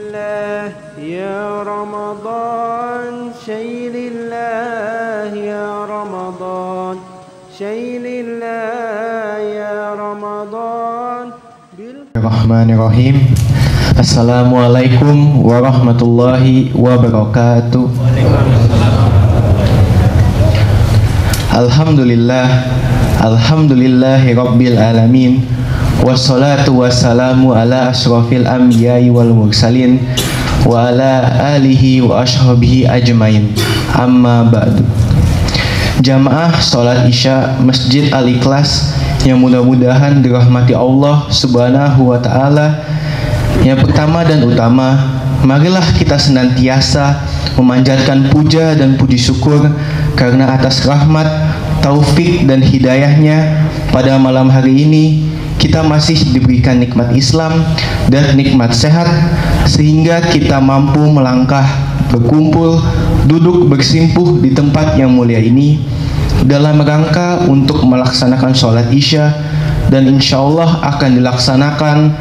لله يا رمضان شيء لله يا رمضان شيء لله يا رمضان Bismillahirrahmanirrahim. Assalamualaikum warahmatullahi wabarakatuh. Alhamdulillahi rabbil alamin. Wassalatu wassalamu ala ashrafil anbiya'i wal mursalin wa ala alihi wa ashabihi ajmain. Amma ba'du. Jamaah sholat isya Masjid Al-Ikhlas yang mudah-mudahan dirahmati Allah Subhanahu wa ta'ala. Yang pertama dan utama, marilah kita senantiasa memanjatkan puja dan puji syukur karena atas rahmat, taufik dan hidayahnya pada malam hari ini kita masih diberikan nikmat Islam dan nikmat sehat sehingga kita mampu melangkah, berkumpul, duduk bersimpuh di tempat yang mulia ini dalam rangka untuk melaksanakan sholat isya, dan insya Allah akan dilaksanakan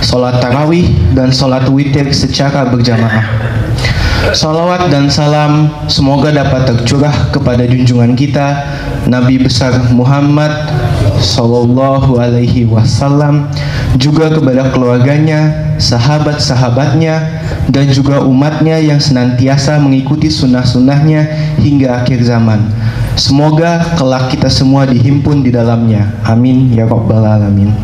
sholat tarawih dan sholat witir secara berjamaah. Salawat dan salam semoga dapat tercurah kepada junjungan kita Nabi besar Muhammad Sallallahu Alaihi Wasallam, juga kepada keluarganya, sahabat-sahabatnya, dan juga umatnya yang senantiasa mengikuti sunnah-sunnahnya hingga akhir zaman. Semoga kelak kita semua dihimpun di dalamnya. Amin ya rabbal alamin.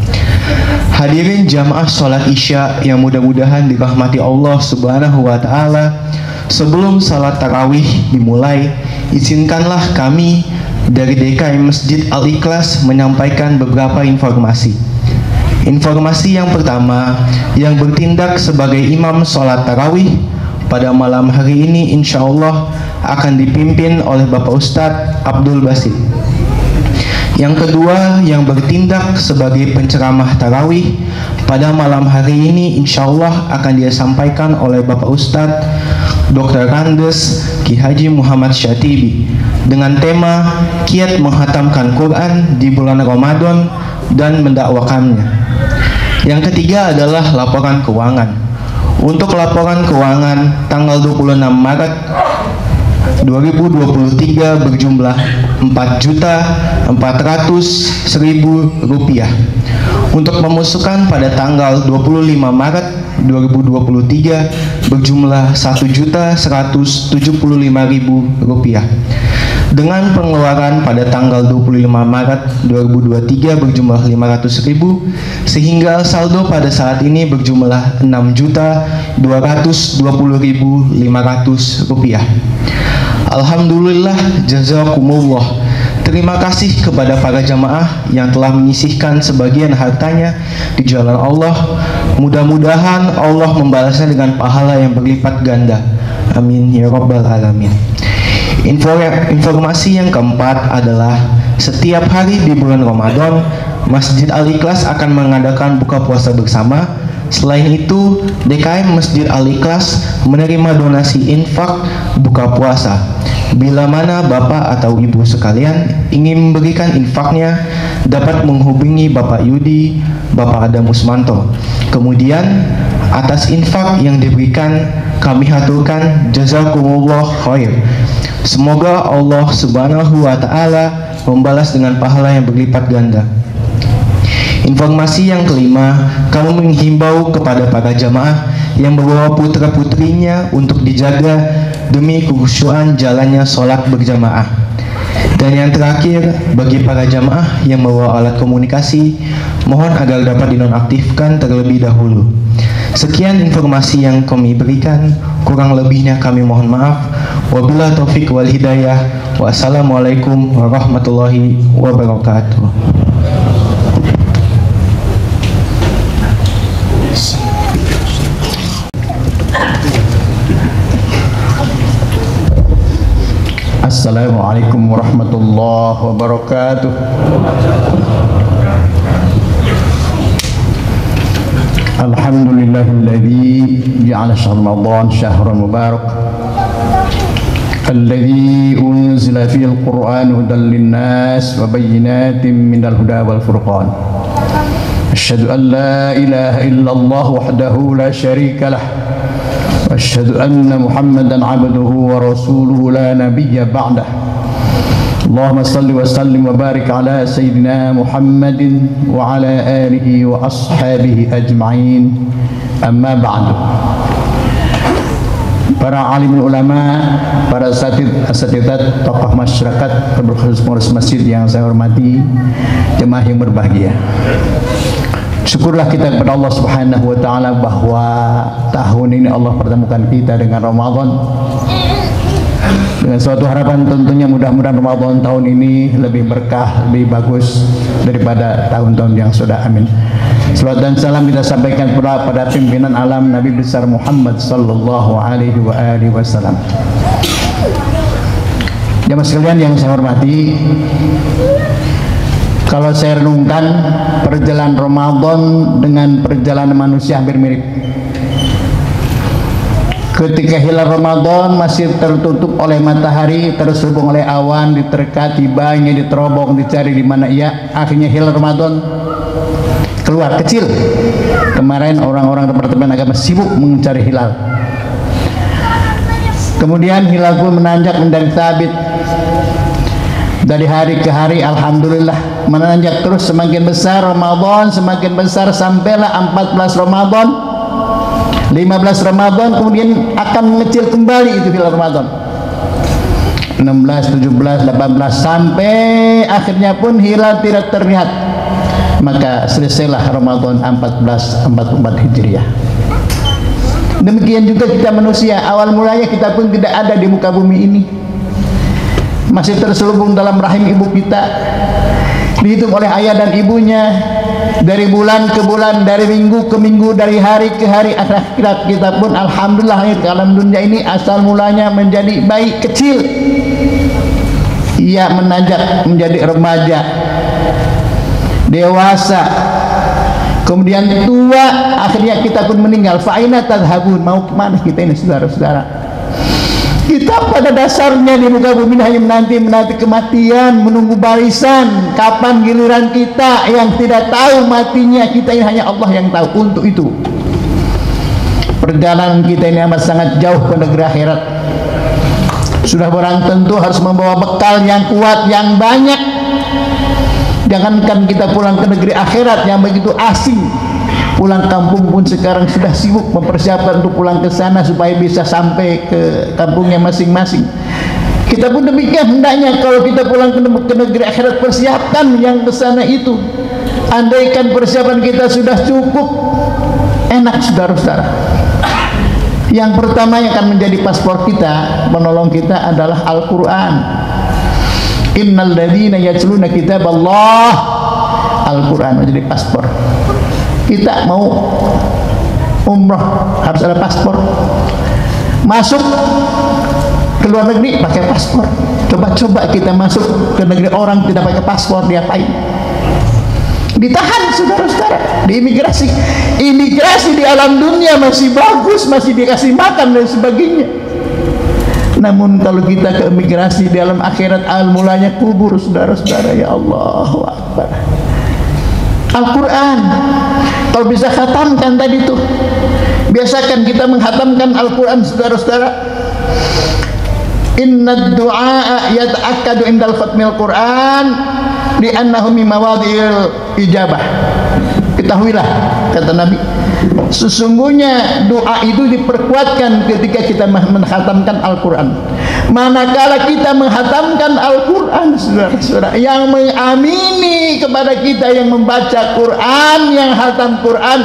Hadirin jamaah sholat isya yang mudah-mudahan dirahmati Allah Subhanahu wa ta'ala, sebelum salat tarawih dimulai, izinkanlah kami dari DKM Masjid Al-Ikhlas menyampaikan beberapa informasi. Informasi yang pertama, yang bertindak sebagai imam sholat tarawih pada malam hari ini insya Allah akan dipimpin oleh Bapak Ustadz Abdul Basit. Yang kedua, yang bertindak sebagai penceramah tarawih pada malam hari ini insya Allah akan dia sampaikan oleh Bapak Ustadz Dr. Randes Ki Haji Muhammad Syatibi dengan tema kiat menghatamkan Quran di bulan Ramadan dan mendakwakannya. Yang ketiga adalah laporan keuangan. Untuk laporan keuangan tanggal 26 Maret 2023 berjumlah Rp4.400.000. Untuk pemasukan pada tanggal 25 Maret 2023 berjumlah Rp1.175.000. Dengan pengeluaran pada tanggal 25 Maret 2023 berjumlah Rp500.000, sehingga saldo pada saat ini berjumlah Rp6.220.500. Alhamdulillah, jazakumullah. Terima kasih kepada para jamaah yang telah menyisihkan sebagian hartanya di jalan Allah. Mudah-mudahan Allah membalasnya dengan pahala yang berlipat ganda. Amin ya rabbal alamin. Informasi yang keempat adalah setiap hari di bulan Ramadan Masjid Al-Ikhlas akan mengadakan buka puasa bersama. Selain itu, DKM Masjid Al-Ikhlas menerima donasi infak buka puasa. Bila mana Bapak atau Ibu sekalian ingin memberikan infaknya, dapat menghubungi Bapak Yudi, Bapak Adam Usmanto. Kemudian, atas infak yang diberikan, kami haturkan jazakumullah khair. Semoga Allah Subhanahu wa ta'ala membalas dengan pahala yang berlipat ganda. Informasi yang kelima, kami menghimbau kepada para jamaah yang membawa putra-putrinya untuk dijaga demi kekhusyuan jalannya sholat berjamaah. Dan yang terakhir, bagi para jamaah yang membawa alat komunikasi, mohon agar dapat dinonaktifkan terlebih dahulu. Sekian informasi yang kami berikan, kurang lebihnya kami mohon maaf. Wabillahi taufiq wal hidayah. Wassalamualaikum warahmatullahi wabarakatuh. Assalamualaikum warahmatullahi wabarakatuh. Alhamdulillahilladzi ja'ala syahr Ramadan syahran mubarak alladzi unzila fihi al-Qur'an hudan lin-nas wa bayyinatin minal huda wal furqan. أشهد أن لا إله إلا الله وحده لا شريك له وأشهد أن محمدا عبده ورسوله لا نبي بعده اللهم صل وسلم وبارك على سيدنا محمد وعلى آله وأصحابه أجمعين أما بعد. Para alim ulama, para asatidzat, tokoh masyarakat, pengurus masjid yang saya hormati, jemaah yang berbahagia. Syukurlah kita kepada Allah Subhanahu wa taala bahwa tahun ini Allah pertemukan kita dengan Ramadan. Dengan suatu harapan tentunya mudah-mudahan Ramadan tahun ini lebih berkah, lebih bagus daripada tahun-tahun yang sudah. Amin. Salawat dan salam kita sampaikan pada pimpinan alam Nabi besar Muhammad sallallahu alaihi wasallam. Jamaah sekalian yang saya hormati, kalau saya renungkan perjalanan Ramadan dengan perjalanan manusia hampir mirip. Ketika hilal Ramadan masih tertutup oleh matahari, terselubung oleh awan, diterka, tibanya diterobong, dicari di mana ia. Akhirnya hilal Ramadan keluar kecil. Kemarin orang-orang departemen agama sibuk mencari hilal. Kemudian hilal pun menanjak menjadi sabit. Dari hari ke hari alhamdulillah menanjak terus, semakin besar Ramadan, semakin besar sampailah 14 Ramadan. 15 Ramadan kemudian akan mengecil kembali itu hilal Ramadan. 16, 17, 18 sampai akhirnya pun hilal tidak terlihat. Maka selesailah Ramadan 1444 Hijriah. Demikian juga kita manusia, awal mulanya kita pun tidak ada di muka bumi ini. Masih terselubung dalam rahim ibu kita. Dihitung oleh ayah dan ibunya. Dari bulan ke bulan, dari minggu ke minggu, dari hari ke hari. Akhirat kita pun alhamdulillah lahir ke alam dunia ini asal mulanya menjadi bayi kecil. Ia menanjak menjadi remaja, dewasa, kemudian tua, akhirnya kita pun meninggal. Fa'ina tadhabun, mau kemana kita ini saudara-saudara? Kita pada dasarnya di muka bumi hanya menanti kematian, menunggu barisan. Kapan giliran kita yang tidak tahu matinya, kita ini hanya Allah yang tahu. Untuk itu perjalanan kita ini amat sangat jauh ke negeri akhirat. Sudah barang tentu harus membawa bekal yang kuat, yang banyak. Jangankan kita pulang ke negeri akhirat yang begitu asing, pulang kampung pun sekarang sudah sibuk mempersiapkan untuk pulang ke sana supaya bisa sampai ke kampungnya masing-masing. Kita pun demikian hendaknya kalau kita pulang ke negeri akhirat, persiapkan yang ke sana itu. Andaikan persiapan kita sudah cukup, enak saudara-saudara. Yang pertama yang akan menjadi paspor kita, menolong kita adalah Al-Quran. Innal ladzina yatluna kitab Allah, Al-Quran menjadi paspor. Kita mau umroh harus ada paspor. Masuk ke luar negeri pakai paspor. Coba-coba kita masuk ke negeri orang tidak pakai paspor, diapain? Ditahan saudara-saudara di imigrasi. Imigrasi di alam dunia masih bagus, masih dikasih makan dan sebagainya. Namun kalau kita ke imigrasi di alam akhirat, al mulanya kubur saudara-saudara. Ya Allahu Akbar. Al-Quran, kalau bisa khatamkan tadi tuh, biasakan kita menghatamkan Al-Quran saudara-saudara. Inna du'a yata'akkadu indal khatmil Quran li'annahu min mawadhi'il ijabah. Ketahuilah kata Nabi, sesungguhnya doa itu diperkuatkan ketika kita menghatamkan Al-Quran. Manakala kita menghatamkan Al-Quran, saudara-saudara, yang mengamini kepada kita yang membaca Quran, yang hatam Quran,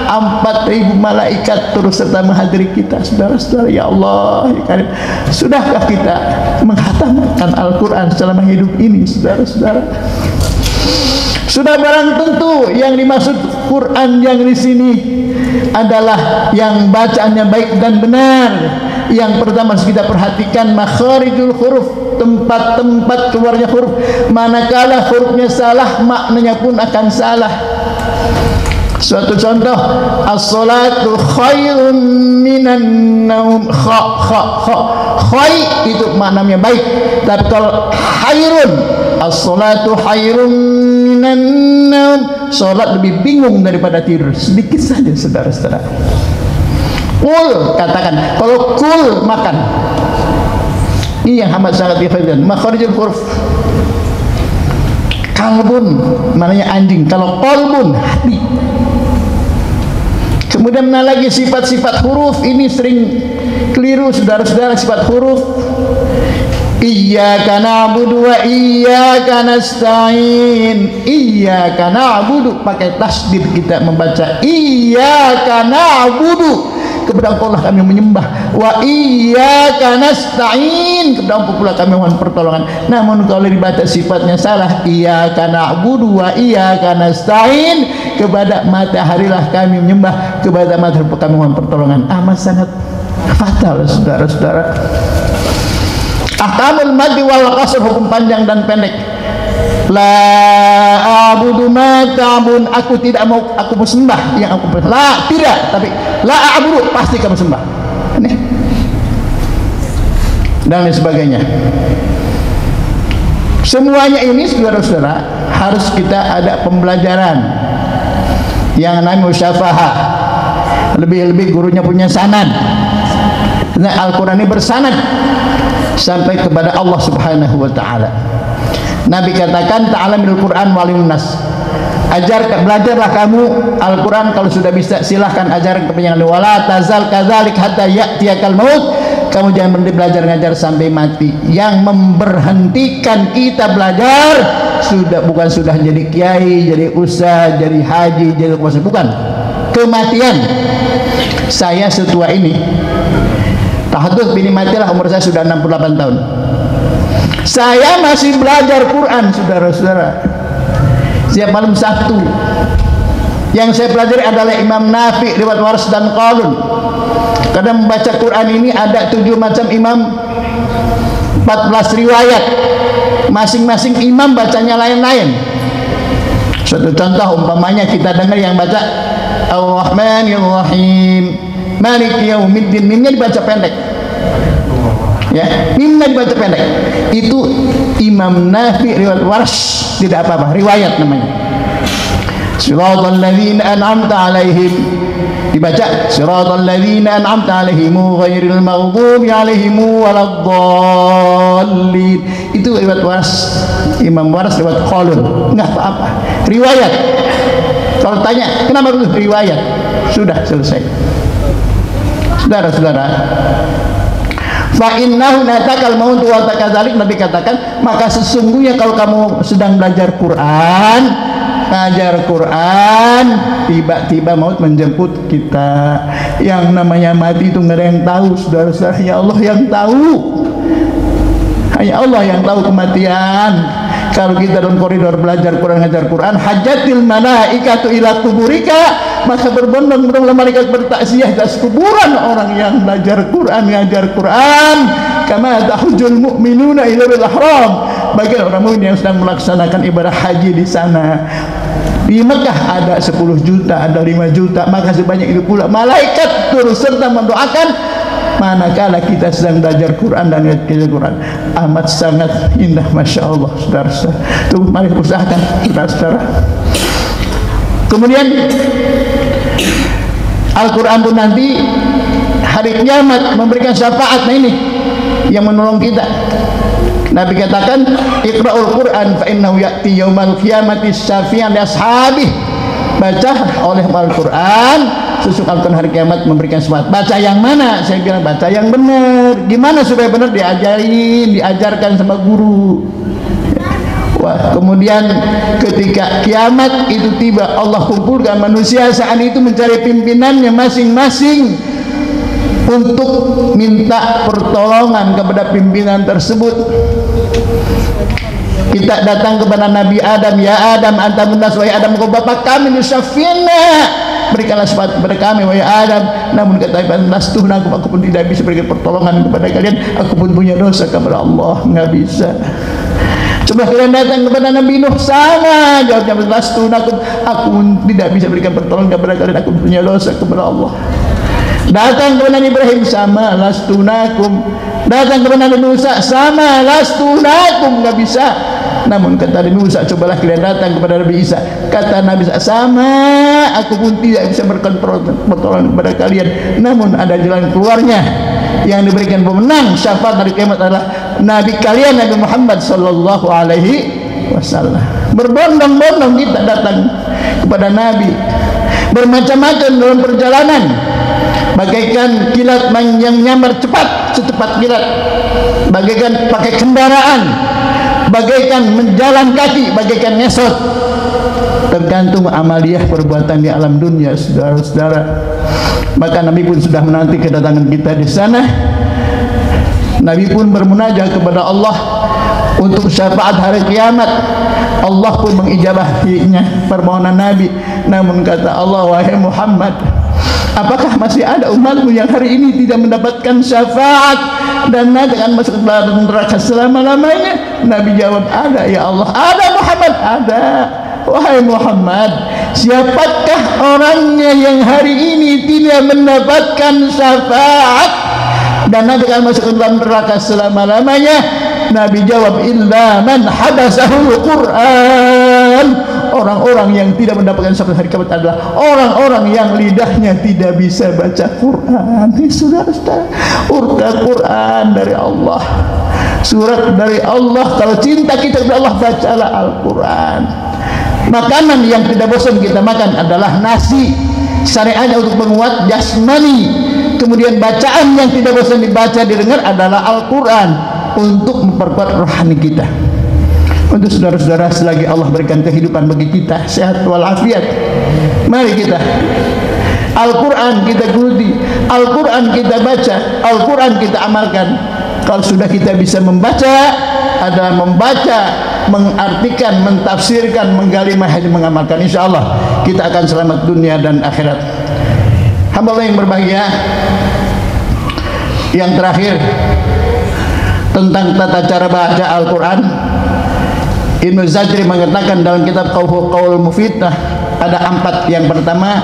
4.000 malaikat terus serta menghadiri kita, saudara-saudara. Ya Allah, ya Karim, sudahkah kita menghatamkan Al-Quran selama hidup ini, saudara-saudara? Sudah barang tentu yang dimaksud Quran yang di sini adalah yang bacaannya baik dan benar. Yang pertama harus kita perhatikan makharijul huruf, tempat-tempat keluarnya huruf. Manakala hurufnya salah, maknanya pun akan salah. Suatu contoh, as-salatu khairun minan naum. Khay itu maknanya baik, tapi kalau khairun, as-salatu khairun minan naum, bangun, sholat lebih bingung daripada tidur. Sedikit saja saudara-saudara. Kul, katakan. Kalau kul, makan. Ini yang amat sangat dihafalkan. Makharijul huruf. Kalbun, maknanya anjing. Kalau kolbun, hati. Kemudian mana lagi sifat-sifat huruf. Ini sering keliru saudara-saudara, sifat huruf. Iyyaka na'budu wa iyyaka nasta'in. Iyyaka na'budu, pakai tasdid kita membaca. Iyyaka na'budu, kepada Engkau lah kami menyembah. Wa iyyaka nasta'in, kepada Engkau pula kami mohon pertolongan. Namun kalau dibaca sifatnya salah, iyyaka na'budu wa iyyaka nasta'in, kepada matahari lah kami menyembah, kepada matahari kami mohon pertolongan. Amat sangat fatal saudara-saudara. Ahkamul maddi wal qasr, hukum panjang dan pendek. La a'budu ma ta'bun, aku tidak mau aku sembah yang aku la, tidak, tapi la a'budu, pasti kamu sembah. Ini dan lain sebagainya. Semuanya ini saudara-saudara harus kita ada pembelajaran yang namanya musyafahah. Lebih-lebih gurunya punya sanad. Nah, Al-Quran ini bersanad sampai kepada Allah Subhanahu wa ta'ala. Nabi katakan ta'alamil Quran walim nas, belajarlah kamu Al-Quran, kalau sudah bisa silahkan ajarkan kepada yang lain. Wala tazal kadzalik hatta ya'tiyakal maut, kamu jangan berhenti belajar ngajar sampai mati. Yang memberhentikan kita belajar sudah jadi kiai, jadi ustaz, jadi haji, jadi puasa, bukan kematian. Saya setua ini tahadduts bini matilah, umur saya sudah 68 tahun. Saya masih belajar Quran saudara-saudara. Setiap malam Sabtu yang saya pelajari adalah Imam Nafi, riwayat Waras dan Qalun. Karena membaca Quran ini ada 7 macam imam, 14 riwayat. Masing-masing imam bacanya lain-lain. Suatu contoh umpamanya kita dengar yang baca Ar-Rahmanir Rahim, Maliki Yaumiddin, mimnya dibaca pendek. Ya, mimnya dibaca pendek. Itu Imam Nafi, riwayat Warsh, tidak apa-apa, riwayat namanya. Siratal ladzina an'amta 'alaihim, dibaca siratal ladzina an'amta 'alaihim ghairil maghdubi 'alaihim waladdallin. Itu riwayat Warsh, Imam Warsh, riwayat Qalun. Enggak apa-apa, riwayat. Kalau tanya kenapa itu riwayat, sudah selesai. Saudara-saudara, fa innahu natakal maut wa takadzalik, Nabi katakan, maka sesungguhnya kalau kamu sedang belajar Quran, ngajar Quran, tiba-tiba maut menjemput kita. Yang namanya mati itu nggak ada yang tahu saudara-saudara, hanya Allah yang tahu. Hanya Allah yang tahu kematian. Kalau kita dalam koridor belajar Quran, ngajar Quran, hajatil malaikatu ila kuburika, maka berbondong-bondong malaikat bertakziah atas kuburan orang yang belajar Quran, ngajar Quran. Kama tahujjul mu'minuna ila al-ihram, bagi orang mukmin yang sedang melaksanakan ibadah haji di sana. Di Mekah ada 10 juta, ada 5 juta, maka sebanyak itu pula malaikat turut serta mendoakan manakala kita sedang belajar Quran dan ngajar Quran. Amat sangat indah, masya Allah saudara-saudara. Tuh, mari usahakan saudara-saudara. Kemudian Al-Quran pun nanti hari kiamat memberikan syafaat. Nah ini yang menolong kita. Nabi katakan, Iqra'ul Quran fa innahu ya'ti yaumal qiyamati syafi'an li ashabihi. Baca oleh Al-Quran, sesungguhnya Al-Quran hari kiamat memberikan syafaat. Baca yang mana? Saya bilang baca yang benar. Gimana supaya benar? Diajarkan sama guru. Wah, kemudian ketika kiamat itu tiba, Allah kumpulkan manusia saat itu mencari pimpinannya masing-masing untuk minta pertolongan kepada pimpinan tersebut. Kita datang kepada Nabi Adam, ya Adam anta munnas, wahai Adam kau bapak kami, nusyafina, berikanlah syafaat kepada kami wahai Adam. Namun kata Ibn Lastuh, aku pun tidak bisa berikan pertolongan kepada kalian, aku pun punya dosa kepada Allah, nggak bisa. Coba kalian datang kepada Nabi Nuh, sama jawabnya, Lastuh, aku pun tidak bisa berikan pertolongan kepada kalian, aku punya dosa kepada Allah. Datang kepada Nabi Ibrahim, sama lastunakum. Datang kepada Nabi Musa, sama lastunakum, nggak bisa. Namun kata Nabi Musa, cobalah kalian datang kepada Nabi Isa. Kata Nabi Isa, sama, aku pun tidak bisa berpertolongan kepada kalian. Namun ada jalan keluarnya. Yang diberikan pemenang syafaat dari kiamat adalah Nabi kalian, Nabi Muhammad sallallahu alaihi wasallam. Berbondong-bondong kita datang kepada Nabi, bermacam-macam dalam perjalanan, bagaikan kilat yang menyambar cepat, secepat kilat, bagaikan pakai kendaraan, bagaikan menjalan kaki, bagaikan ngesot. Tergantung amaliyah perbuatan di alam dunia, saudara-saudara. Maka Nabi pun sudah menanti kedatangan kita di sana. Nabi pun bermunajat kepada Allah untuk syafaat hari kiamat. Allah pun mengijabahinya permohonan Nabi. Namun kata Allah, wahai Muhammad, apakah masih ada umatmu yang hari ini tidak mendapatkan syafaat dan nanti akan masuk ke dalam neraka selama-lamanya? Nabi jawab, ada ya Allah. Ada Muhammad, ada. Wahai Muhammad, siapakah orangnya yang hari ini tidak mendapatkan syafaat dan nanti akan masuk ke dalam neraka selama-lamanya? Nabi jawab, illa man habasahul Quran. Orang-orang yang tidak mendapatkan syafaat hari kiamat adalah orang-orang yang lidahnya tidak bisa baca Quran. Saudara-saudara, Quran dari Allah, surat dari Allah. Kalau cinta kita kepada Allah, bacalah Al-Quran. Makanan yang tidak bosan kita makan adalah nasi, syariatnya untuk menguat jasmani. Kemudian bacaan yang tidak bosan dibaca didengar adalah Al-Quran untuk memperkuat rohani kita. Untuk saudara-saudara, selagi Allah berikan kehidupan bagi kita, sehat walafiat, mari kita Al-Quran kita geluti, Al-Quran kita baca, Al-Quran kita amalkan. Kalau sudah kita bisa membaca, adalah membaca, mengartikan, mentafsirkan, menggali, mengamalkan, insya Allah kita akan selamat dunia dan akhirat. Hamba Allah yang berbahagia, yang terakhir tentang tata cara baca Al-Quran, Ibnu Zajri mengatakan dalam kitab Qaul Mufid ada 4. Yang pertama,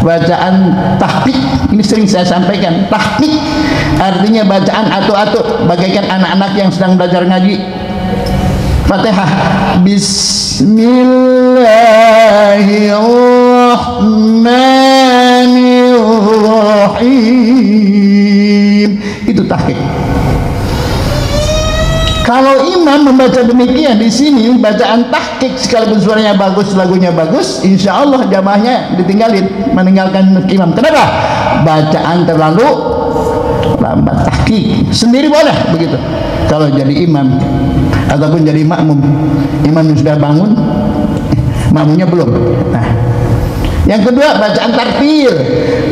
bacaan tahqiq. Ini sering saya sampaikan. Tahqiq artinya bacaan atu-atu, bagaikan anak-anak yang sedang belajar ngaji. Fatihah, Bismillahirrahmanirrahim. Itu tahqiq. Kalau imam membaca demikian, di sini bacaan tahqiq, sekalipun suaranya bagus, lagunya bagus, insya Allah jamaahnya ditinggalin, meninggalkan imam. Kenapa? Bacaan terlalu lambat. Tahqiq sendiri boleh begitu. Kalau jadi imam ataupun jadi makmum, imam sudah bangun, makmumnya belum. Nah, yang kedua, bacaan tartil.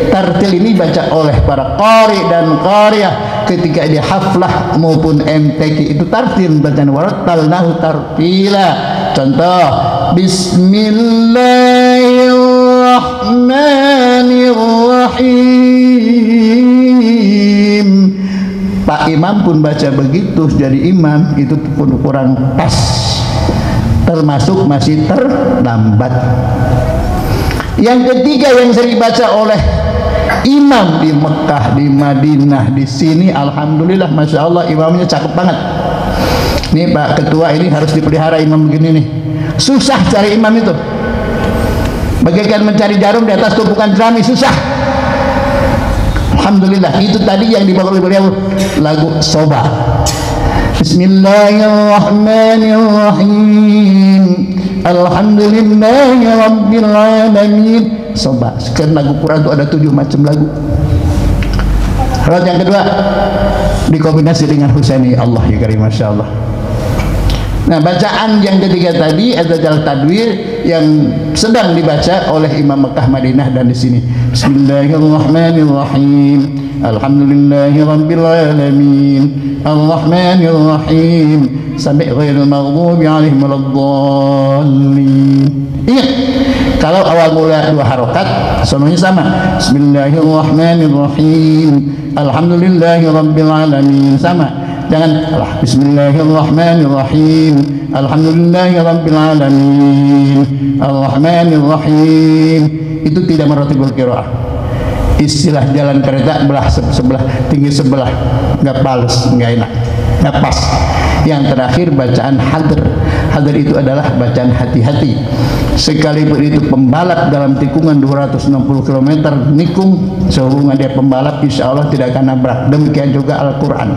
Tartil ini baca oleh para qari dan qariyah ketika di haflah maupun MTQ, itu tartil, bacaan warattalnahu tartila. Contoh, Bismillahirrahmanirrahim. Pak imam pun baca begitu, jadi imam itu pun kurang pas, termasuk masih terlambat. Yang ketiga yang sering dibaca oleh imam di Mekah, di Madinah, di sini, alhamdulillah, masya Allah, imamnya cakep banget. Nih Pak Ketua, ini harus dipelihara imam begini nih. Susah cari imam itu, bagaikan mencari jarum di atas tumpukan jerami, susah. Alhamdulillah, itu tadi yang dibawa oleh beliau, lagu Soba. Bismillahirrahmanirrahim, alhamdulillahi rabbil alamin. Soba. Sekian lagu Quran itu ada 7 macam lagu. Lalu yang kedua, dikombinasi dengan Husaini, Allah ya karim, masya Allah. Nah, bacaan yang ketiga tadi adalah tadwir yang sedang dibaca oleh Imam Mekah, Madinah, dan di sini. Bismillahirrahmanirrahim, alhamdulillahi rabbil alamin, arrahmanirrahim, sampai ghairil maghdubi alaihim waladdallin. Ingat, kalau awal mula 2 harokat semuanya sama. Bismillahirrahmanirrahim, alhamdulillahi rabbil alamin, sama. Jangan Bismillahirrahmanirrahim, alhamdulillahi rabbil alamin, arrahmanirrahim. Itu tidak meratibul qiraah. Istilah jalan kereta belah sebelah tinggi sebelah, nggak balas, nggak enak, nggak pas. Yang terakhir bacaan hadr. Hadr itu adalah bacaan hati-hati. Sekalipun itu pembalap dalam tikungan 260 km nikung, sehubungan dia pembalap, insya Allah tidak akan nabrak. Demikian juga Al-Quran.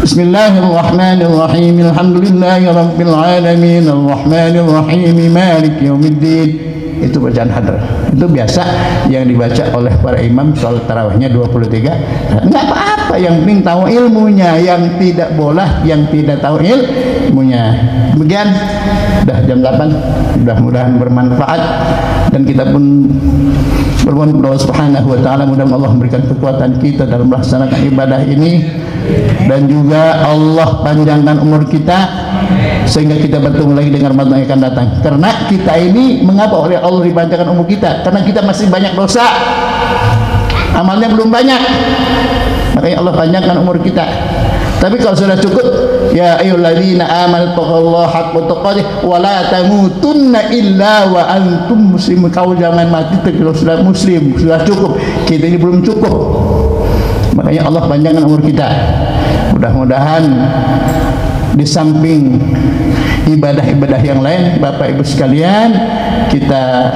Bismillahirrahmanirrahim. Alhamdulillahi rabbil alamin, arrahmanirrahim, maliki yaumiddin. Itu bacaan hadr. Itu biasa yang dibaca oleh para imam salat tarawihnya 23. Enggak apa-apa, yang penting tahu ilmunya. Yang tidak boleh yang tidak tahu ilmunya. Demikian, sudah jam 8. Mudah-mudahan bermanfaat dan kita pun bermohon kepada Allah Subhanahu wa taala, mudah-mudahan Allah memberikan kekuatan kita dalam melaksanakan ibadah ini, dan juga Allah panjangkan umur kita sehingga kita bertemu lagi dengan Ramadan yang akan datang. Karena kita ini, mengapa oleh Allah dipanjangkan umur kita? Karena kita masih banyak dosa, amalnya belum banyak, makanya Allah panjangkan umur kita. Tapi kalau sudah cukup, ya ayyuhalladzina amanu taqullaha haqqa tuqatih wa la tamutunna illa wa antum muslimun. Kau jangan mati kalau sudah muslim. Sudah cukup, kita ini belum cukup, makanya Allah panjangkan umur kita. Mudah-mudahan di samping ibadah-ibadah yang lain, Bapak Ibu sekalian, kita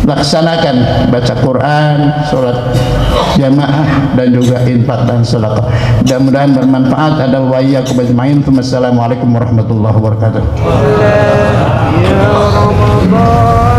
laksanakan baca Quran, sholat jamaah, dan juga infak dan sedekah. Mudah-mudahan bermanfaat. Ada wa iyyakum ajmain. Wassalamualaikum warahmatullahi wabarakatuh. Ya Ramadan